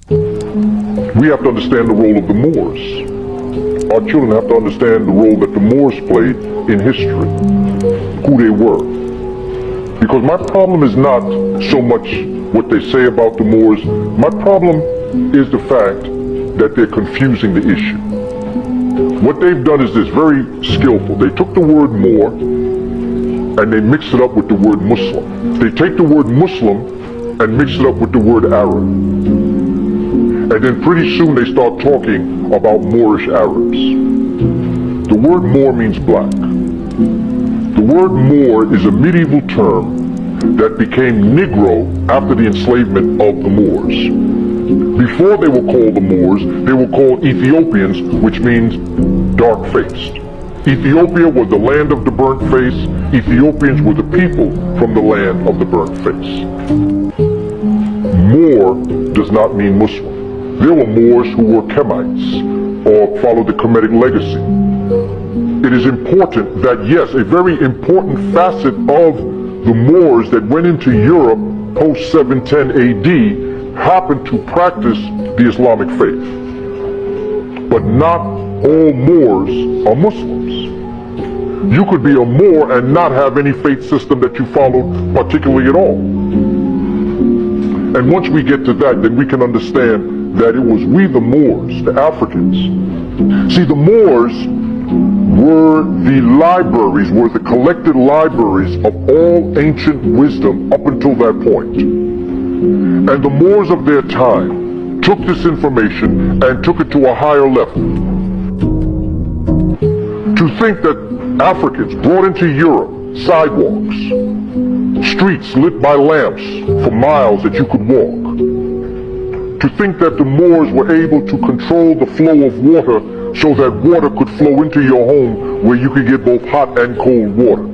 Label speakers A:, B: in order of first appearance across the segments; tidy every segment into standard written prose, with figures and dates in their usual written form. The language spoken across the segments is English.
A: We have to understand the role of the Moors. Our children have to understand the role that the Moors played in history, who they were. Because my problem is not so much what they say about the Moors. My problem is the fact that they're confusing the issue. What they've done is this, very skillful. They took the word Moor and they mixed it up with the word Muslim. They take the word Muslim and mix it up with the word Arab. And then pretty soon they start talking about Moorish Arabs. The word Moor means black. The word Moor is a medieval term that became Negro after the enslavement of the Moors. Before they were called the Moors, they were called Ethiopians, which means dark-faced. Ethiopia was the land of the burnt face. Ethiopians were the people from the land of the burnt face. Moor does not mean Muslim. There were Moors who were Kemites or followed the Kemetic legacy. It is important that, yes, a very important facet of the Moors that went into Europe post 710 AD happened to practice the Islamic faith. But not all Moors are Muslims. You could be a Moor and not have any faith system that you followed particularly at all. And once we get to that, then we can understand that it was we the Moors, the Africans. See, the Moors were the libraries, were the collected libraries of all ancient wisdom up until that point. And the Moors of their time took this information and took it to a higher level. To think that Africans brought into Europe sidewalks, streets lit by lamps for miles that you could walk. To think that the Moors were able to control the flow of water so that water could flow into your home where you could get both hot and cold water.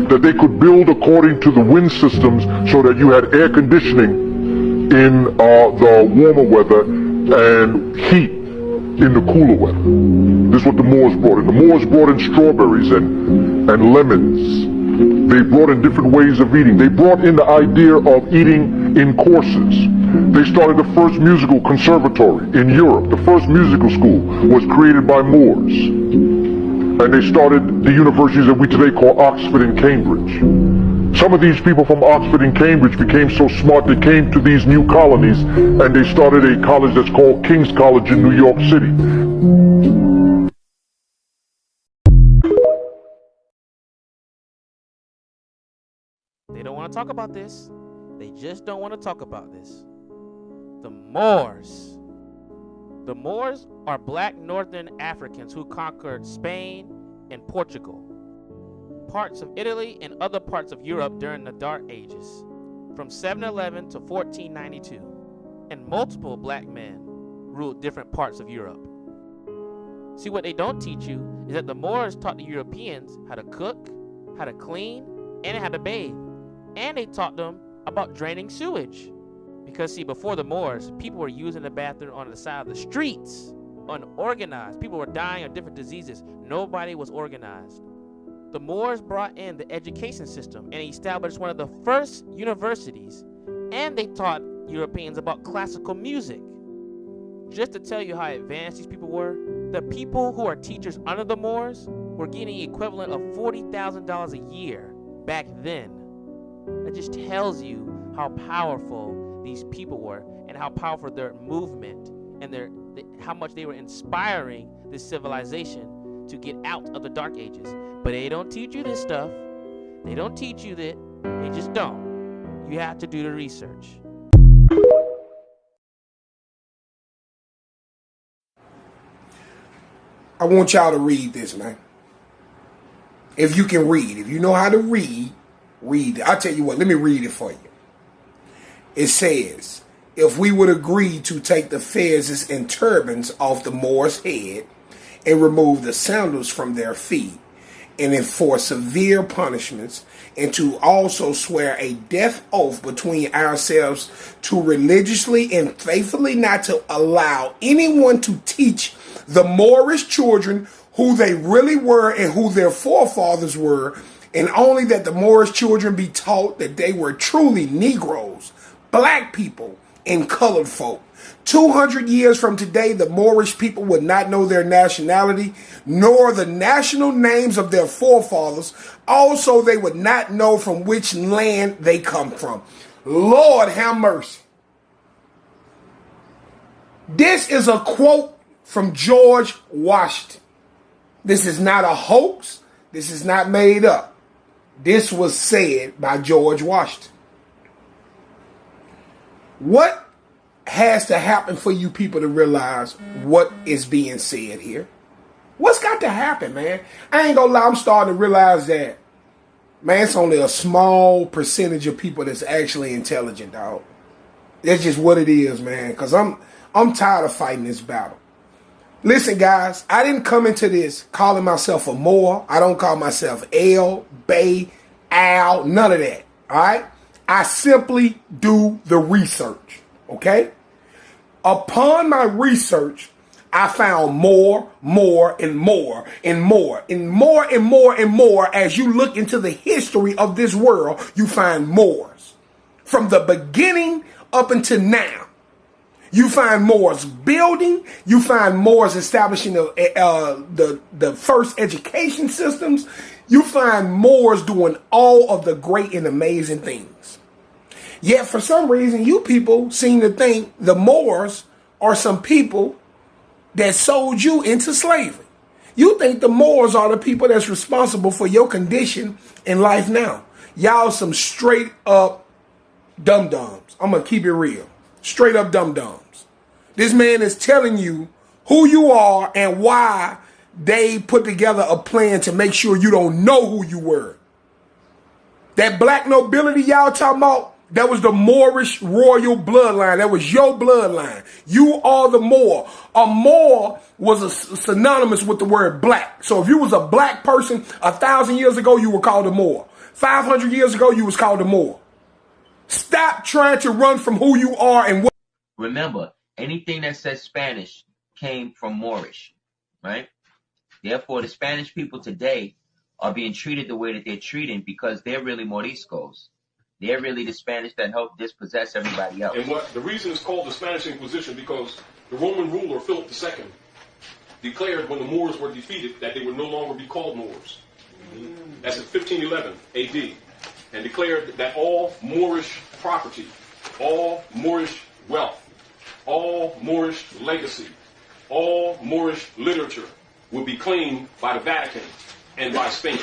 A: That they could build according to the wind systems so that you had air conditioning in the warmer weather and heat in the cooler weather. This is what the Moors brought in. The Moors brought in strawberries and lemons. They brought in different ways of eating. They brought in the idea of eating in courses. They started the first musical conservatory in Europe. The first musical school was created by Moors. And they started the universities that we today call Oxford and Cambridge. Some of these people from Oxford and Cambridge became so smart they came to these new colonies and they started a college that's called King's College in New York City.
B: They don't want to talk about this. They just don't want to talk about this. The Moors. The Moors are black northern Africans who conquered Spain and Portugal, parts of Italy and other parts of Europe during the Dark Ages, from 711 to 1492, and multiple black men ruled different parts of Europe. See, what they don't teach you is that the Moors taught the Europeans how to cook, how to clean, and how to bathe. And they taught them about draining sewage. Because see, before the Moors, people were using the bathroom on the side of the streets, unorganized. People were dying of different diseases. Nobody was organized. The Moors brought in the education system and established one of the first universities, and they taught Europeans about classical music. Just to tell you how advanced these people were, the people who are teachers under the Moors were getting the equivalent of $40,000 a year back then. That just tells you how powerful these people were and how powerful their movement and how much they were inspiring this civilization to get out of the Dark Ages. But they don't teach you this stuff. They don't teach you that. They just don't. You have to do the research.
C: I want y'all to read this, man. If you can read. If you know how to read, read it. I'll tell you what, let me read it for you. It says, if we would agree to take the fezzes and turbans off the Moors' head and remove the sandals from their feet and enforce severe punishments, and to also swear a death oath between ourselves to religiously and faithfully not to allow anyone to teach the Moorish children who they really were and who their forefathers were, and only that the Moorish children be taught that they were truly Negroes, black people, and colored folk. 200 years from today, the Moorish people would not know their nationality, nor the national names of their forefathers. Also, they would not know from which land they come from. Lord have mercy. This is a quote from George Washington. This is not a hoax. This is not made up. This was said by George Washington. What has to happen for you people to realize what is being said here? What's got to happen, man? I ain't gonna lie, I'm starting to realize that, man, it's only a small percentage of people that's actually intelligent, dog. That's just what it is, man, because I'm tired of fighting this battle. Listen, guys, I didn't come into this calling myself a Moor. I don't call myself El, Bay, Al, none of that, all right? I simply do the research, okay? Upon my research, I found more and more and more and more and more and more. As you look into the history of this world, you find Moors. From the beginning up until now, you find Moors building. You find Moors establishing the first education systems. You find Moors doing all of the great and amazing things. Yet for some reason, you people seem to think the Moors are some people that sold you into slavery. You think the Moors are the people that's responsible for your condition in life now. Y'all some straight up dum-dums. I'm going to keep it real. Straight up dum-dums. This man is telling you who you are and why they put together a plan to make sure you don't know who you were. That black nobility y'all talking about, that was the Moorish royal bloodline. That was your bloodline. You are the Moor. A Moor was synonymous with the word black. So if you was a black person 1,000 years ago, you were called a Moor. 500 years ago, you was called a Moor. Stop trying to run from who you are and what.
D: Remember, anything that says Spanish came from Moorish, right? Therefore, the Spanish people today are being treated the way that they're treated because they're really Moriscos. They're really the Spanish that helped dispossess everybody else.
E: And the reason it's called the Spanish Inquisition because the Roman ruler Philip II declared when the Moors were defeated that they would no longer be called Moors. That's in 1511 AD. And declared that all Moorish property, all Moorish wealth, all Moorish legacy, all Moorish literature would be claimed by the Vatican and by Spain.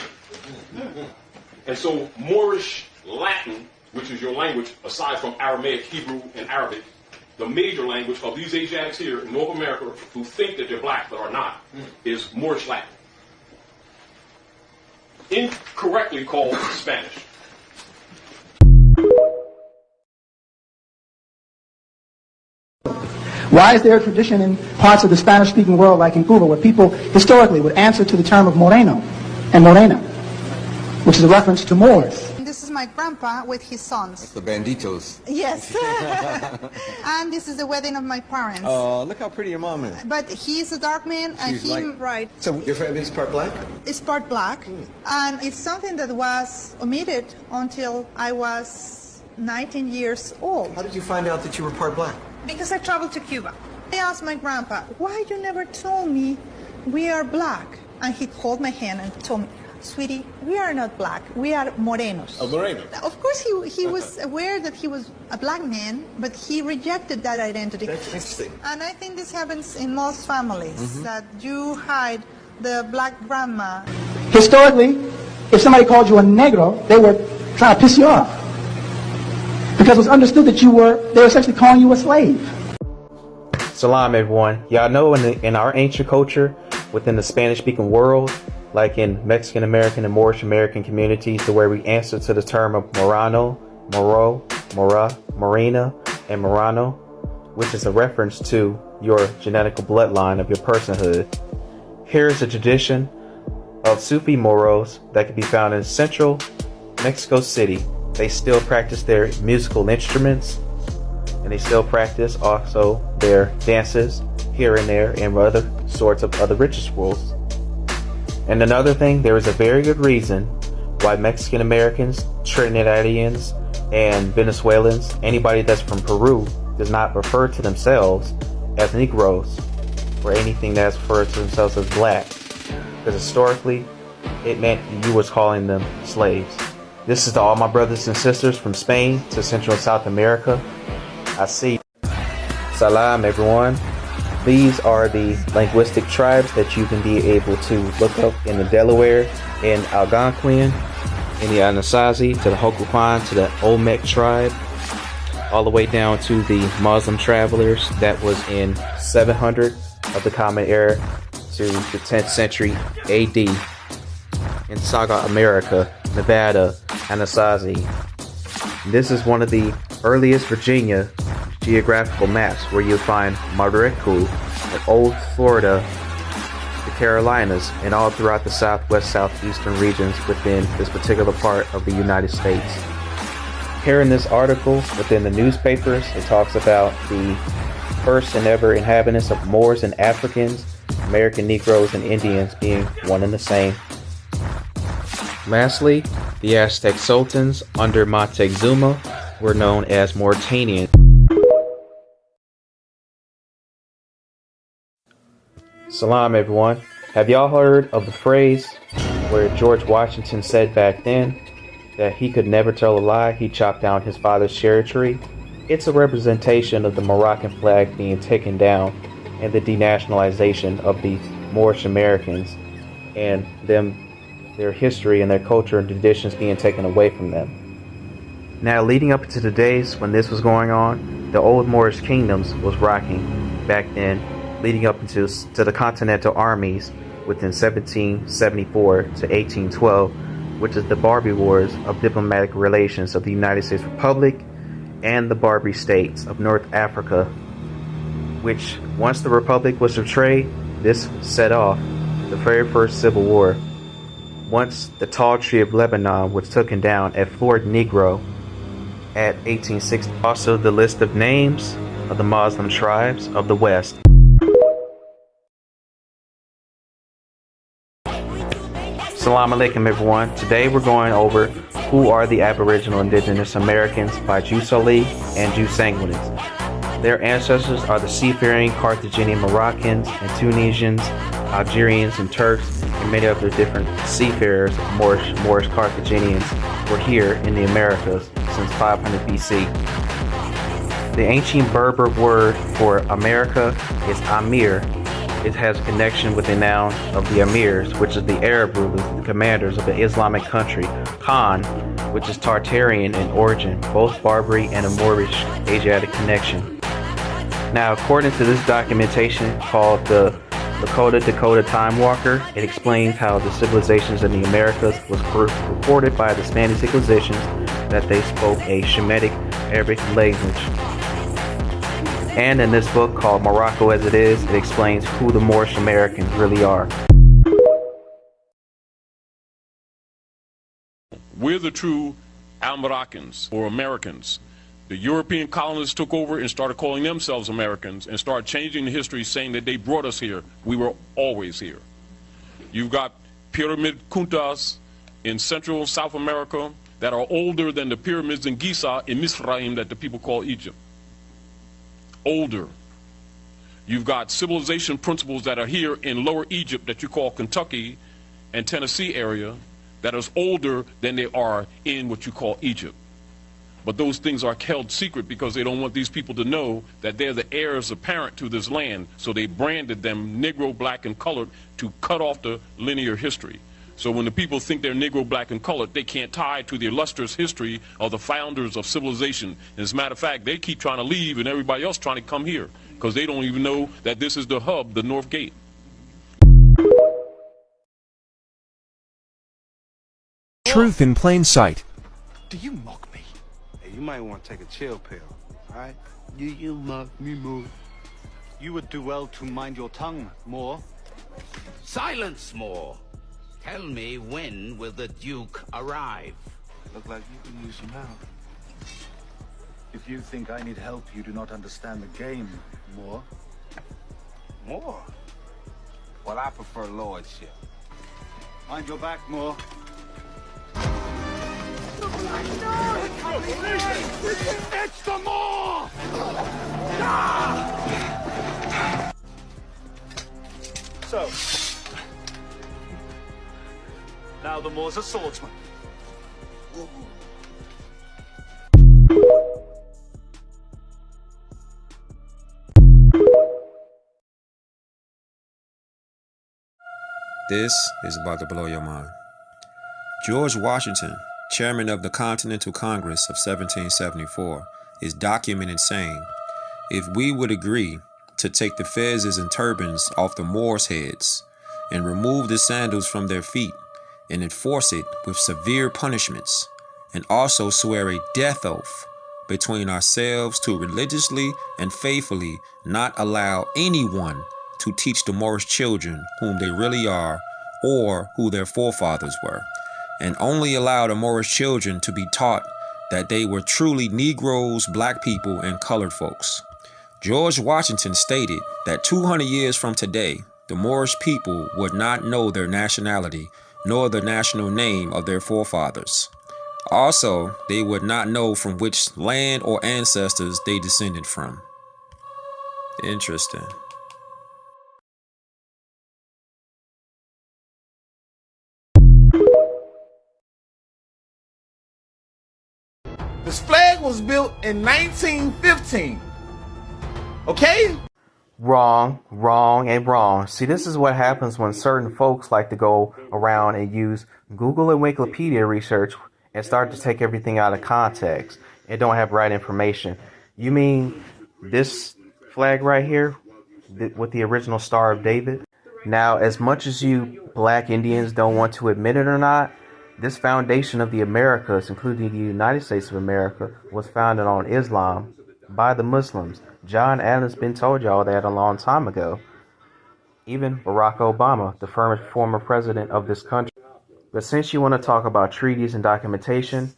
E: And so Moorish Latin, which is your language, aside from Aramaic, Hebrew, and Arabic, the major language of these Asiatics here in North America who think that they're black but are not, is Moorish Latin. Incorrectly called Spanish.
F: Why is there a tradition in parts of the Spanish-speaking world, like in Cuba, where people historically would answer to the term of Moreno and Morena, which is a reference to Moors?
G: This is my grandpa with his sons.
H: The banditos.
G: Yes. And this is the wedding of my parents.
H: Oh, look how pretty your mom is.
G: But he's a dark man and
H: She's
G: he,
H: like-
G: right,
H: So your family is part black?
G: is part black. And it's something that was omitted until I was 19 years old.
H: How did you find out that you were part black?
G: Because I traveled to Cuba. I asked my grandpa, why you never told me we are black? And he called my hand and told me, sweetie, we are not black, we are morenos.
H: A moreno.
G: Of course, he was aware that he was a black man, but he rejected that identity.
H: That's interesting.
G: And I think this happens in most families, that you hide the black grandma.
F: Historically, if somebody called you a negro, they were trying to piss you off. Because it was understood that they were essentially calling you a slave.
B: Salam, everyone. Y'all know in our ancient culture, within the Spanish-speaking world, like in Mexican American and Moorish American communities, to where we answer to the term of Morano, Moro, Mora, Morena, and Morano, which is a reference to your genetical bloodline of your personhood. Here is a tradition of Sufi Moros that can be found in central Mexico City. They still practice their musical instruments, and they still practice also their dances here and there and other sorts of other rituals. And another thing, there is a very good reason why Mexican Americans, Trinidadians, and Venezuelans, anybody that's from Peru,
I: does not refer to themselves as Negroes or anything that's referred to themselves as black, because historically it meant you was calling them slaves. This is to all my brothers and sisters from Spain to Central and South America. I see. Salam, everyone. These are the linguistic tribes that you can be able to look up in the Delaware, in Algonquin, in the Anasazi, to the Hokupan, to the Olmec tribe, all the way down to the Muslim travelers that was in 700 of the Common Era to the 10th century AD in Saga America, Nevada, Anasazi. This is one of the earliest Virginia geographical maps where you'll find Mariku and Old Florida, the Carolinas, and all throughout the southwest, southeastern regions within this particular part of the United States. Here in this article within the newspapers, it talks about the first and ever inhabitants of Moors and Africans, American Negroes and Indians being one and the same. Lastly, the Aztec sultans under Moctezuma were known as Mauritanians. Salam, everyone. Have y'all heard of the phrase where George Washington said back then that he could never tell a lie, he chopped down his father's cherry tree? It's a representation of the Moroccan flag being taken down and the denationalization of the Moorish Americans and their history and their culture and traditions being taken away from them. Now, leading up to the days when this was going on, the old Moorish kingdoms was rocking back then, leading up to the Continental armies within 1774 to 1812, which is the Barbary Wars of diplomatic relations of the United States Republic and the Barbary states of North Africa, which once the Republic was betrayed, this set off the very first civil war. Once the tall tree of Lebanon was taken down at Fort Negro at 1860. Also the list of names of the Muslim tribes of the West. Assalamu alaikum, everyone. Today we're going over who are the Aboriginal Indigenous Americans by Jusali and Jusanguinus. Their ancestors are the seafaring Carthaginian Moroccans and Tunisians, Algerians and Turks, and many other different seafarers, Moorish Carthaginians, were here in the Americas since 500 BC. The ancient Berber word for America is Amir. It has a connection with the noun of the Amirs, which is the Arab rulers, the commanders of the Islamic country. Khan, which is Tartarian in origin, both Barbary and a Moorish Asiatic connection. Now, according to this documentation called the Lakota Time Walker, it explains how the civilizations in the Americas was reported by the Spanish civilizations that they spoke a Shemitic Arabic language. And in this book called Morocco as It Is, it explains who the Moorish Americans really are.
E: We're the true Al-Moroccans, or Americans. The European colonists took over and started calling themselves Americans and started changing the history, saying that they brought us here. We were always here. You've got pyramid kuntas in Central and South America that are older than the pyramids in Giza in Ephraim that the people call Egypt. Older. You've got civilization principles that are here in Lower Egypt that you call Kentucky and Tennessee area that is older than they are in what you call Egypt. But those things are held secret because they don't want these people to know that they're the heirs apparent to this land. So they branded them Negro, black, and colored to cut off the linear history. So when the people think they're Negro, black, and colored, they can't tie to the illustrious history of the founders of civilization. As a matter of fact, they keep trying to leave and everybody else trying to come here because they don't even know that this is the hub, the North Gate.
J: Truth in plain sight.
H: Do you mock me?
K: Hey, you might want to take a chill pill, alright? You mock me more.
L: You would do well to mind your tongue, Moor.
M: Silence, Moor. Tell me, when will the Duke arrive?
K: Look like you can use some help.
L: If you think I need help, you do not understand the game, Moor.
K: More? Well, I prefer lordship.
L: Mind your back, Moor.
K: It's the Moor!
L: Moor's a swordsman.
N: This is about to blow your mind. George Washington, chairman of the Continental Congress of 1774, is documented saying, "If we would agree to take the fezzes and turbans off the Moors' heads and remove the sandals from their feet and enforce it with severe punishments, and also swear a death oath between ourselves to religiously and faithfully not allow anyone to teach the Moorish children whom they really are or who their forefathers were, and only allow the Moorish children to be taught that they were truly Negroes, black people, and colored folks." George Washington stated that 200 years from today, the Moorish people would not know their nationality nor the national name of their forefathers. Also, they would not know from which land or ancestors they descended from. Interesting.
O: This flag was built in 1915. Okay?
I: Wrong, wrong, and wrong. See, this is what happens when certain folks like to go around and use Google and Wikipedia research and start to take everything out of context and don't have right information. You mean this flag right here with the original Star of David? Now, as much as you black Indians don't want to admit it or not, this foundation of the Americas, including the United States of America, was founded on Islam by the Muslims. John Adams been told y'all that a long time ago. Even Barack Obama, the former president of this country. But since you want to talk about treaties and documentation,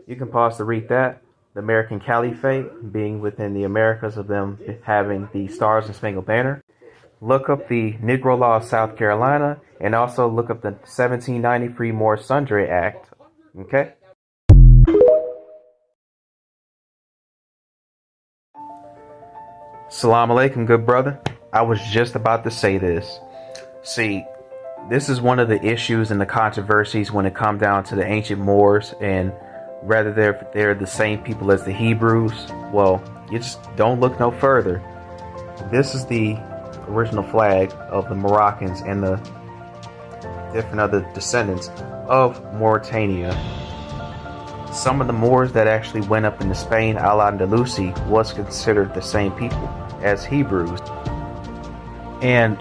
I: you can pause to read that. The American Caliphate being within the Americas of them having the Stars and Spangled Banner. Look up the Negro Law of South Carolina and also look up the 1793 Moorish Sundry Act. Okay? Salam alaikum, good brother. I was just about to say this. See, this is one of the issues and the controversies when it comes down to the ancient Moors and whether they're the same people as the Hebrews. Well, you just don't look no further. This is the original flag of the Moroccans and the different other descendants of Mauritania. Some of the Moors that actually went up into Spain, Al-Andalusi, was considered the same people as Hebrews. And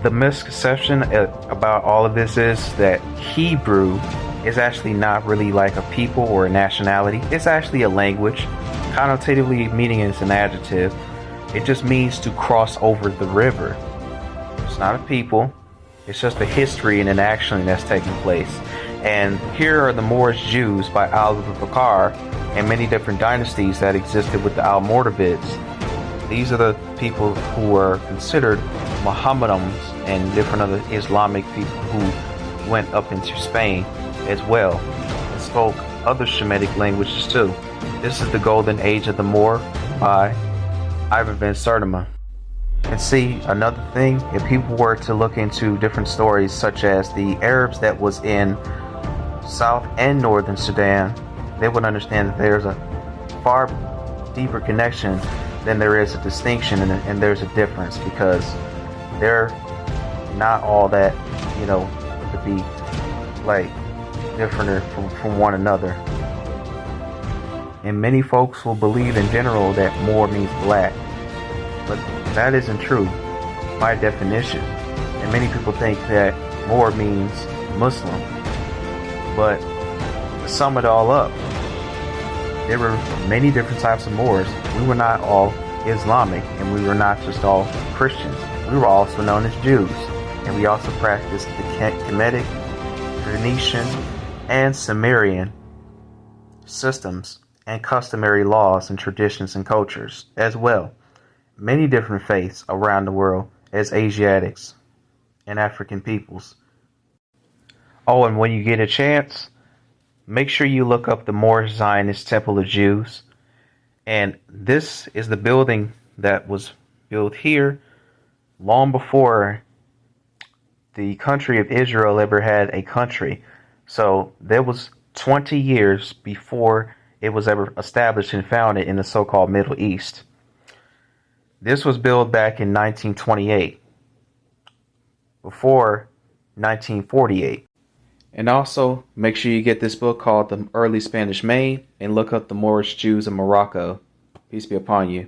I: the misconception about all of this is that Hebrew is actually not really like a people or a nationality. It's actually a language. Connotatively meaning it's an adjective. It just means to cross over the river. It's not a people. It's just a history and an action that's taking place. And here are the Moorish Jews by Al-Bakr and many different dynasties that existed with the Almoravids. These are the people who were considered Mohammedans and different other Islamic people who went up into Spain as well and spoke other Shemitic languages too. This is the Golden Age of the Moor by Ivan van Sertima. And see, another thing, if people were to look into different stories such as the Arabs that was in South and Northern Sudan, they would understand that there's a far deeper connection than there is a distinction and there's a difference, because they're not all that, to be like different from one another. And many folks will believe in general that Moor means black, but that isn't true by definition. And many people think that Moor means Muslim. But to sum it all up, there were many different types of Moors. We were not all Islamic, and we were not just all Christians. We were also known as Jews, and we also practiced the Kemetic, Phoenician, and Sumerian systems and customary laws and traditions and cultures as well. Many different faiths around the world as Asiatics and African peoples. Oh, and when you get a chance, make sure you look up the Moorish Zionist Temple of Jews. And this is the building that was built here long before the country of Israel ever had a country. So there was 20 years before it was ever established and founded in the so-called Middle East. This was built back in 1928, before 1948. And also, make sure you get this book called The Early Spanish Main and look up the Moorish Jews of Morocco. Peace be upon you.